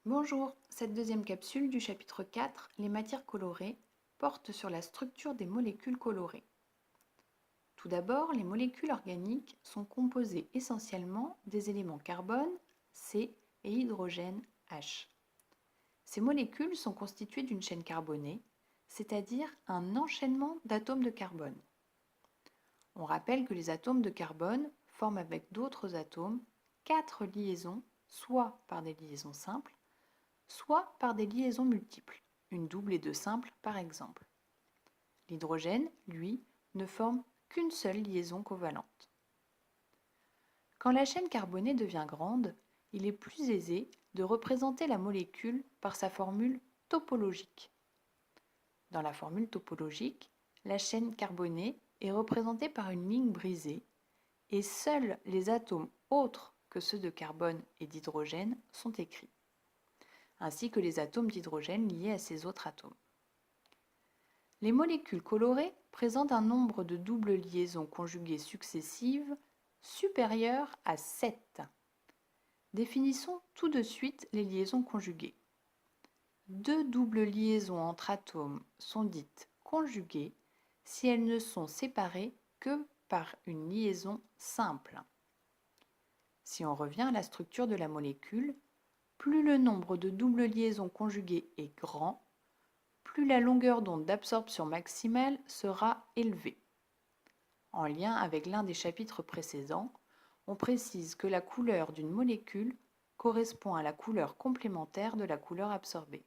Bonjour, cette deuxième capsule du chapitre 4, les matières colorées, porte sur la structure des molécules colorées. Tout d'abord, les molécules organiques sont composées essentiellement des éléments carbone, C, et hydrogène, H. Ces molécules sont constituées d'une chaîne carbonée, c'est-à-dire un enchaînement d'atomes de carbone. On rappelle que les atomes de carbone forment avec d'autres atomes 4 liaisons, soit par des liaisons simples, soit par des liaisons multiples, une double et deux simples par exemple. L'hydrogène, lui, ne forme qu'une seule liaison covalente. Quand la chaîne carbonée devient grande, il est plus aisé de représenter la molécule par sa formule topologique. Dans la formule topologique, la chaîne carbonée est représentée par une ligne brisée et seuls les atomes autres que ceux de carbone et d'hydrogène sont écrits, ainsi que les atomes d'hydrogène liés à ces autres atomes. Les molécules colorées présentent un nombre de doubles liaisons conjuguées successives supérieur à 7. Définissons tout de suite les liaisons conjuguées. Deux doubles liaisons entre atomes sont dites conjuguées si elles ne sont séparées que par une liaison simple. Si on revient à la structure de la molécule, plus le nombre de doubles liaisons conjuguées est grand, plus la longueur d'onde d'absorption maximale sera élevée. En lien avec l'un des chapitres précédents, on précise que la couleur d'une molécule correspond à la couleur complémentaire de la couleur absorbée.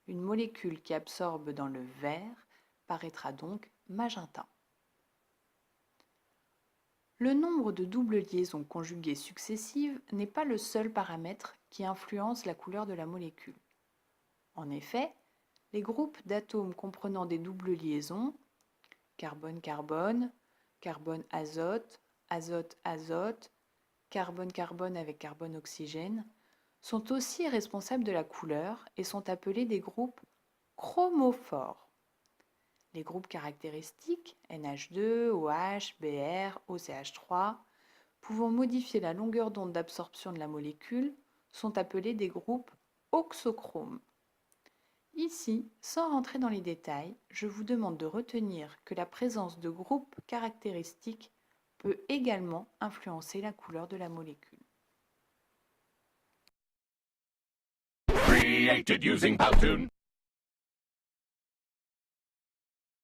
Une molécule qui absorbe dans le vert paraîtra donc magenta. Le nombre de doubles liaisons conjuguées successives n'est pas le seul paramètre qui influence la couleur de la molécule. En effet, les groupes d'atomes comprenant des doubles liaisons, carbone-carbone, carbone-azote, azote-azote, carbone-carbone avec carbone-oxygène, sont aussi responsables de la couleur et sont appelés des groupes chromophores. Les groupes caractéristiques NH2, OH, Br, OCH3, pouvant modifier la longueur d'onde d'absorption de la molécule, sont appelés des groupes auxochromes. Ici, sans rentrer dans les détails, je vous demande de retenir que la présence de groupes caractéristiques peut également influencer la couleur de la molécule. Created using Powtoon.